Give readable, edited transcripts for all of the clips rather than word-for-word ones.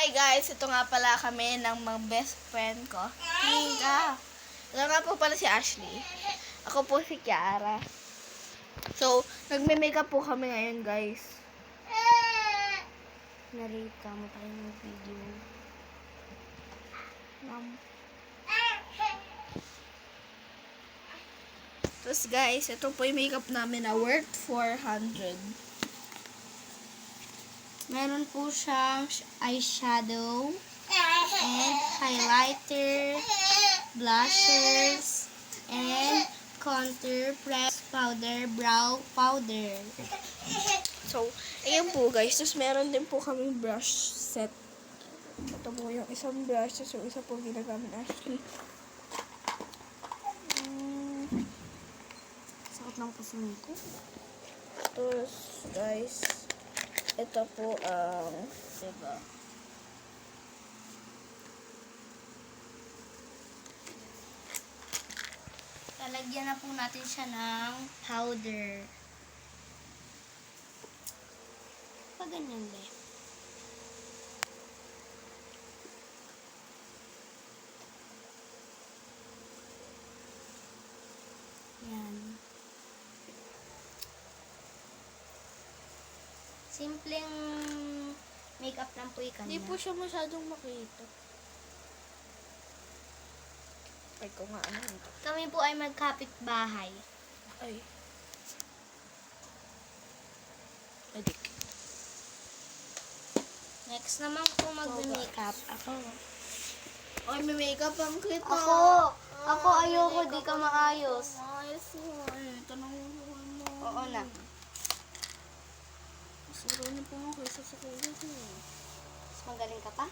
Hi guys, ito nga pala kami ng mga best friend ko. Hinga. Ito nga po pala si Ashley. Ako po si Kiara. So, nagme-makeup po kami ngayon guys. Narita mo tayo ng video. Tapos guys, ito po yung makeup namin na worth 400. Meron po siyang eyeshadow and highlighter, blushers, and contour, press powder, brow powder. So, ayan po guys. Tapos meron din po kaming brush set. Ito po yung isang brush. Tapos yung isa po ginagamit ni Ashley. Sakot ng puso nito. Tapos guys, ito po ang diba? Lalagyan na po natin siya ng powder. Pag ganyan ba? Yan. Simpleng makeup lang po ikan Hindi po siya masyadong makita. Ay, ko nga ano ito. Kami po ay magkapit-bahay. Ay. Adik. Next naman po mag-makeup. Ako. Ay, may makeup ang kita. Ako ayoko, di ka maayos. Ayos mo. Ay, tanong mo. Oo na. Masuro niyo po ako kaysa sa kuya ko. Mas magaling ka pa?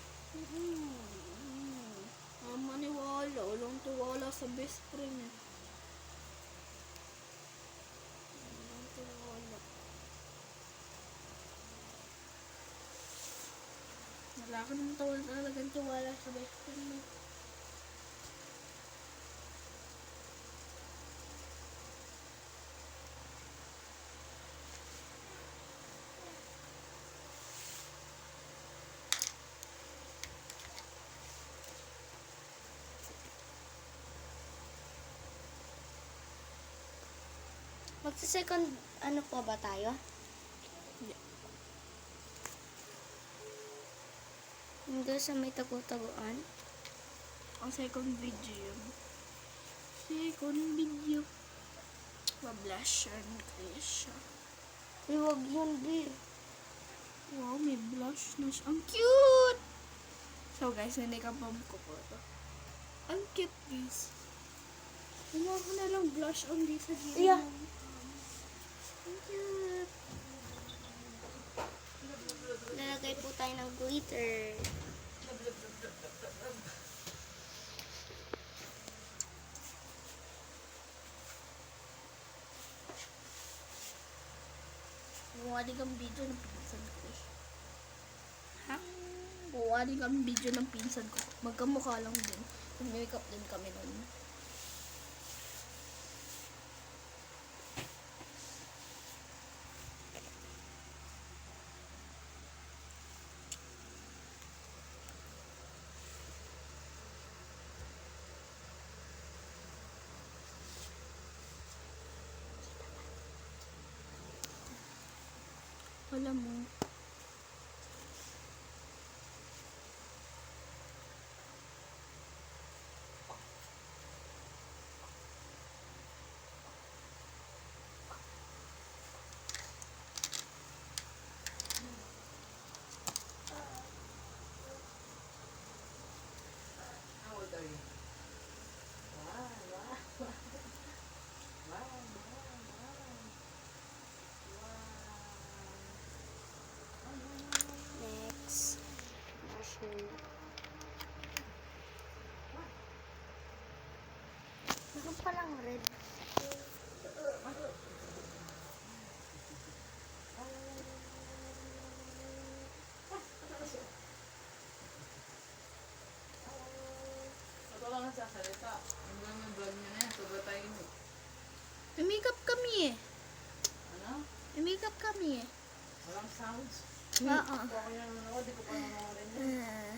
Maniwala. Walang tiwala sa best friend. Walang tiwala. Wala ka naman talagang tiwala sa best friend mo. Magsa-second ano po ba tayo? Hindi. Hindi sa may tagu-taguan. Ang second video yun. Second video. Mablusher na kaya siya. Huwag yun, di. Wow, may blush na siya. Ang cute! So guys, may makeup bomb ko po ito. Ang cute guys. Gumawa ko na lang blush on di sa gilid. Yeah. Ang cute. Lalagay po tayo ng glitter. Gumawa din kang video ng pinsan ko eh. Ha? Gumawa din kang video ng pinsan ko. Magkamukha lang din. Mag-makeup din kami nun. Wala mo. Next. Blusher. Meron palang red. Ito lang ang sasalita. Ano lang yung vlog niya na yan? Sobra tayo mo. May makeup kami eh. Ano? May makeup kami eh. Walang sounds. Oo. Kung ako yung nanonood, di ko pa nanonood rin yan.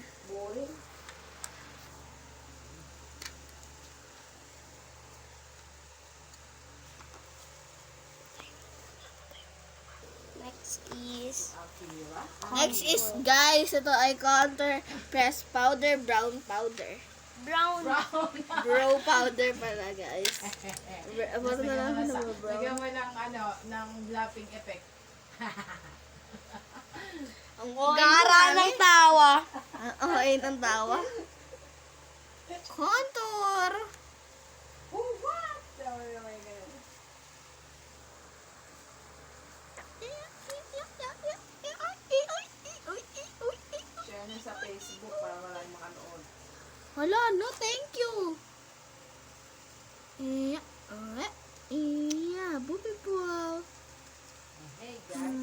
Kira? Next is, guys, ito ay contour press powder, brown powder. Brown. Brown. Bro powder pala, guys. Ano na lang Lagyan na mo brown. ng ng lapping effect. Ang OA Gara ng tawa. Ang OA ng tawa. Contour. Oh, what? Oh my God. Share nyo sa Facebook para maraming makanood. Wala, no, thank you. Bubi po. Hey guys,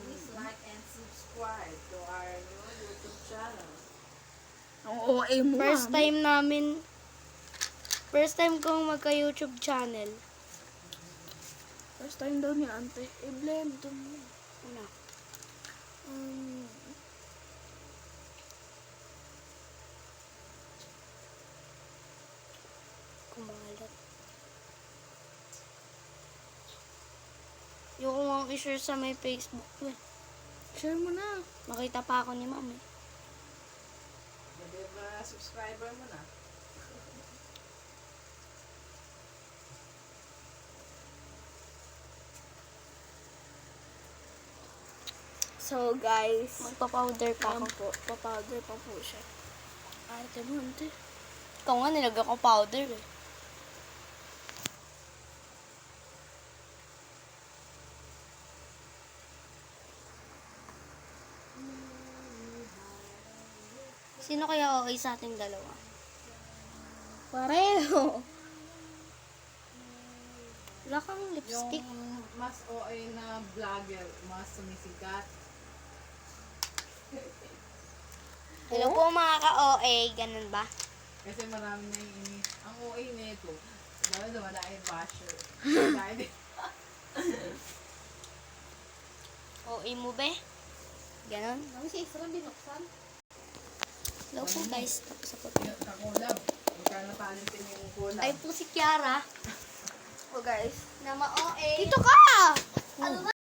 please like and subscribe to our new YouTube channel. Ang OA mo. First time kong magka-YouTube channel. First time daw ni ante. I-blend mo. Ano? Kumalat. Yung kung i-share sa may Facebook ko eh. Share mo na. Makita pa ako ni ma'am eh. Gabi ba subscriber mo na? So, guys. Magpa-powder pa Ayan ako. po. Pa-powder pa po siya. Ate mo, ante. Ikaw nga nilagyan ko powder eh. Sino kaya okay sa ating dalawa? Pareho. Wala kang lipstick. Yung mas OA na vlogger, mas sumisikat. Hello po mga ka-OA, ganun ba? Kasi marami na yung ang OA nito. Lalo na wala yung basher. Dahil OA mo ba? Ganun. Ang si Isra binuksan. Hello po guys, tapos ako. yung kakulab. Magkano talentin yung kulab. Ay po si Kiara. Oh, guys. Na ma-OA. Dito ka!